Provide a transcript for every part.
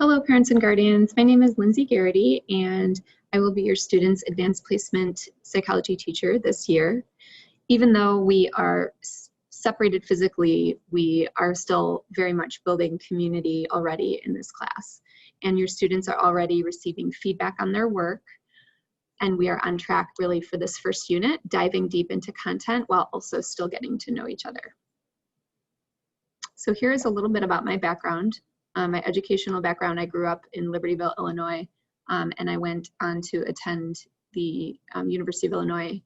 Hello, parents and guardians. My name is Lindsay Geraghty, and I will be your students' advanced placement psychology teacher this year. Even though we are separated physically, we are still very much building community already in this class. And your students are already receiving feedback on their work, and we are on track really for this first unit, diving deep into content while also still getting to know each other. So here is a little bit about my background. My educational background, I grew up in Libertyville, Illinois, and I went on to attend the University of Illinois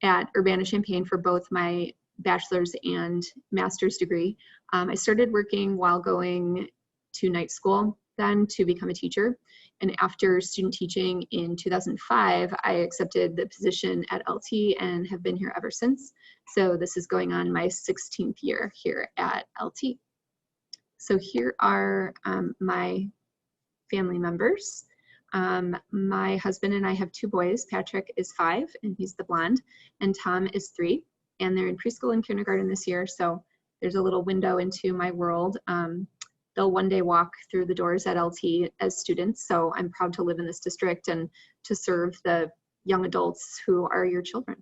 at Urbana-Champaign for both my bachelor's and master's degree. I started working while going to night school then to become a teacher. And after student teaching in 2005, I accepted the position at LT and have been here ever since. So this is going on my 16th year here at LT. So here are my family members. My husband and I have two boys. Patrick is 5, and he's the blonde, and Tom is 3, and they're in preschool and kindergarten this year, so there's a little window into my world. They'll one day walk through the doors at LT as students, so I'm proud to live in this district and to serve the young adults who are your children.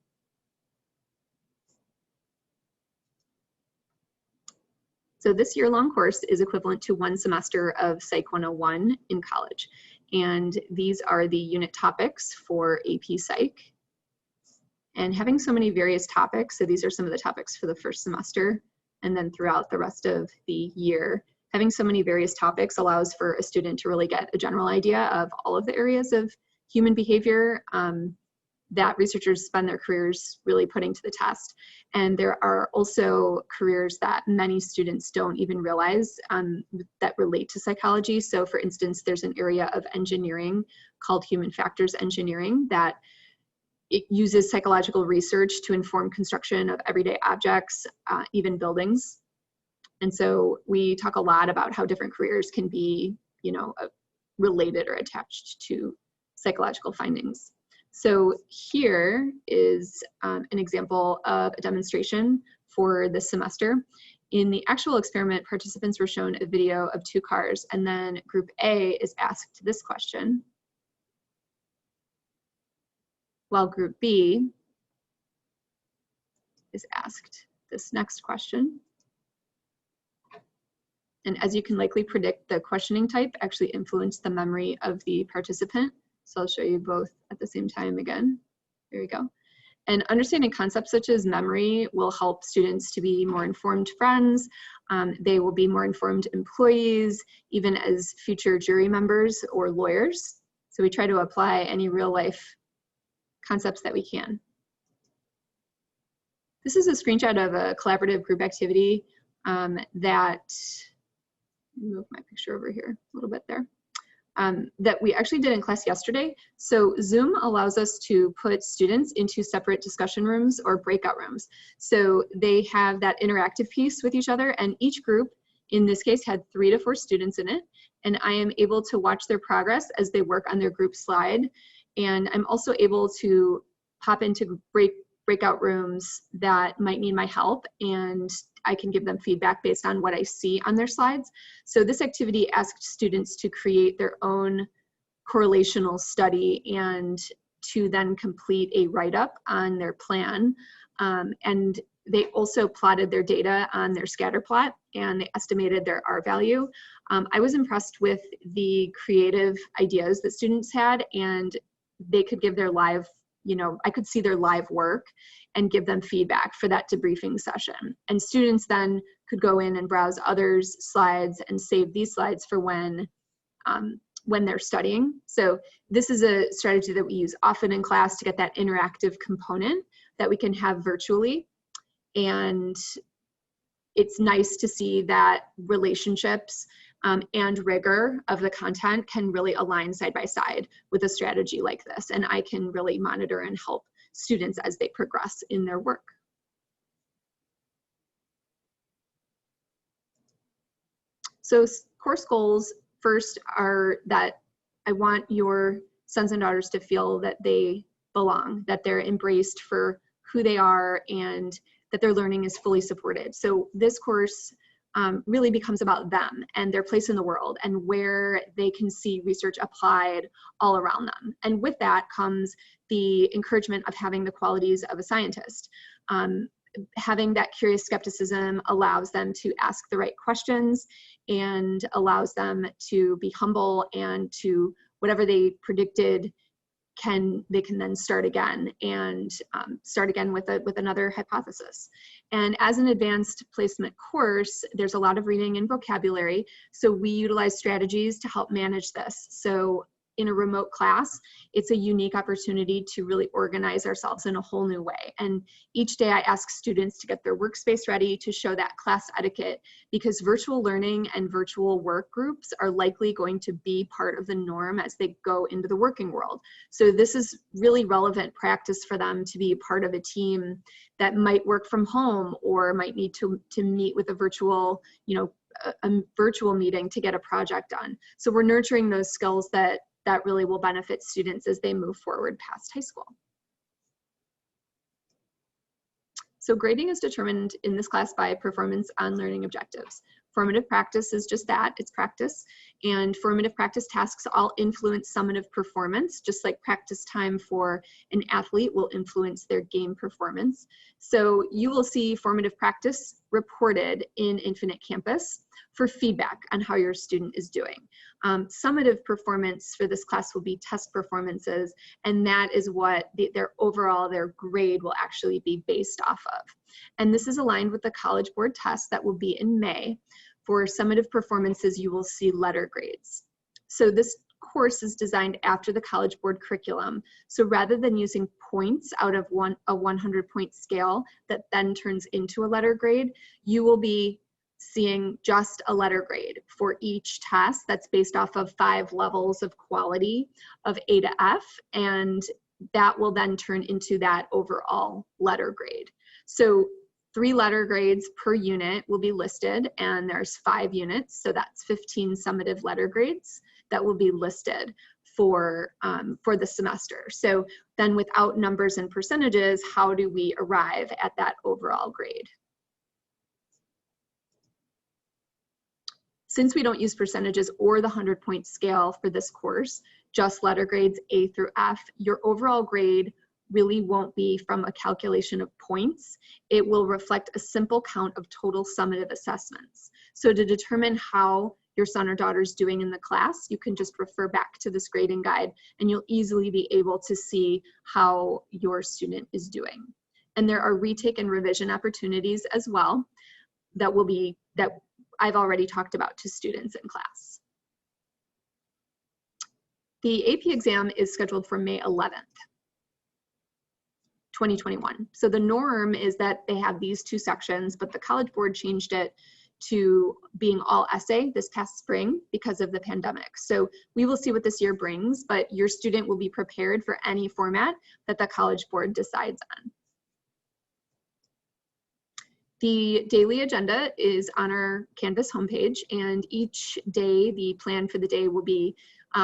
So this year-long course is equivalent to 1 semester of Psych 101 in college. And these are the unit topics for AP Psych. And having so many various topics, so these are some of the topics for the first semester, and then throughout the rest of the year, having so many various topics allows for a student to really get a general idea of all of the areas of human behavior that researchers spend their careers really putting to the test. And there are also careers that many students don't even realize that relate to psychology. So for instance, there's an area of engineering called human factors engineering that it uses psychological research to inform construction of everyday objects, even buildings. And so we talk a lot about how different careers can be, related or attached to psychological findings. So here is an example of a demonstration for this semester. In the actual experiment, participants were shown a video of 2 cars, and then group A is asked this question, while group B is asked this next question. And as you can likely predict, the questioning type actually influenced the memory of the participant. So I'll show you both at the same time again. There we go. And understanding concepts such as memory will help students to be more informed friends. They will be more informed employees, even as future jury members or lawyers. So we try to apply any real life concepts that we can. This is a screenshot of a collaborative group activity that, move my picture over here a little bit there. That we actually did in class yesterday. So Zoom allows us to put students into separate discussion rooms or breakout rooms. So they have that interactive piece with each other, and each group in this case had 3 to 4 students in it. And I am able to watch their progress as they work on their group slide. And I'm also able to pop into breakout rooms that might need my help, and I can give them feedback based on what I see on their slides. So this activity asked students to create their own correlational study and to then complete a write-up on their plan. And they also plotted their data on their scatter plot, and they estimated their R value. I was impressed with the creative ideas that students had, and they could give their live, I could see their live work and give them feedback for that debriefing session. And students then could go in and browse others' slides and save these slides for when they're studying. So this is a strategy that we use often in class to get that interactive component that we can have virtually. And it's nice to see that relationships and rigor of the content can really align side by side with a strategy like this. And I can really monitor and help students as they progress in their work. So course goals first are that I want your sons and daughters to feel that they belong, that they're embraced for who they are, and that their learning is fully supported. So this course really becomes about them and their place in the world and where they can see research applied all around them. And with that comes the encouragement of having the qualities of a scientist. Having that curious skepticism allows them to ask the right questions and allows them to be humble, and to whatever they predicted they can then start again and start again with another hypothesis. And as an advanced placement course, there's a lot of reading and vocabulary, so we utilize strategies to help manage this. So in a remote class, it's a unique opportunity to really organize ourselves in a whole new way. And each day I ask students to get their workspace ready to show that class etiquette, because virtual learning and virtual work groups are likely going to be part of the norm as they go into the working world. So this is really relevant practice for them to be part of a team that might work from home or might need to meet with a virtual, a virtual meeting to get a project done. So we're nurturing those skills that really will benefit students as they move forward past high school. So grading is determined in this class by performance on learning objectives. Formative practice is just that, it's practice. And formative practice tasks all influence summative performance, just like practice time for an athlete will influence their game performance. So you will see formative practice reported in Infinite Campus for feedback on how your student is doing. Summative performance for this class will be test performances, and that is what their grade will actually be based off of. And this is aligned with the College Board test that will be in May. For summative performances, you will see letter grades. So this course is designed after the College Board curriculum. So rather than using points out of a 100-point scale that then turns into a letter grade, you will be seeing just a letter grade for each test that's based off of 5 levels of quality of A to F, and that will then turn into that overall letter grade. So 3 letter grades per unit will be listed, and there's 5 units, so that's 15 summative letter grades that will be listed for the semester. So then without numbers and percentages, how do we arrive at that overall grade? Since we don't use percentages or the 100-point scale for this course, just letter grades A through F, your overall grade really won't be from a calculation of points. It will reflect a simple count of total summative assessments. So to determine how your son or daughter is doing in the class, you can just refer back to this grading guide, and you'll easily be able to see how your student is doing. And there are retake and revision opportunities as well that I've already talked about to students in class. The AP exam is scheduled for May 11th, 2021. So the norm is that they have these 2 sections, but the College Board changed it to being all essay this past spring because of the pandemic. So we will see what this year brings, but your student will be prepared for any format that the College Board decides on. The daily agenda is on our Canvas homepage, and each day the plan for the day will be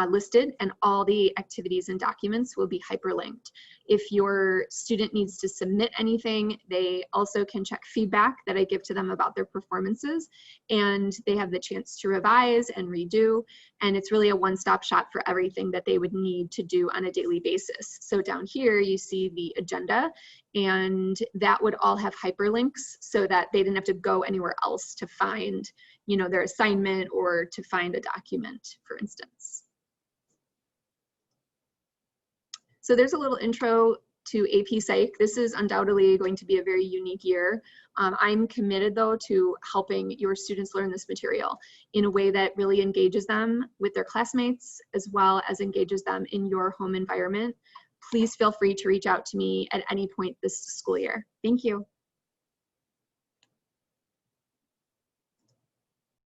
listed, and all the activities and documents will be hyperlinked. If your student needs to submit anything, they also can check feedback that I give to them about their performances, and they have the chance to revise and redo, and it's really a one-stop shop for everything that they would need to do on a daily basis. So down here you see the agenda, and that would all have hyperlinks so that they didn't have to go anywhere else to find, their assignment or to find a document, for instance. So there's a little intro to AP Psych. This is undoubtedly going to be a very unique year. I'm committed though to helping your students learn this material in a way that really engages them with their classmates, as well as engages them in your home environment. Please feel free to reach out to me at any point this school year. Thank you.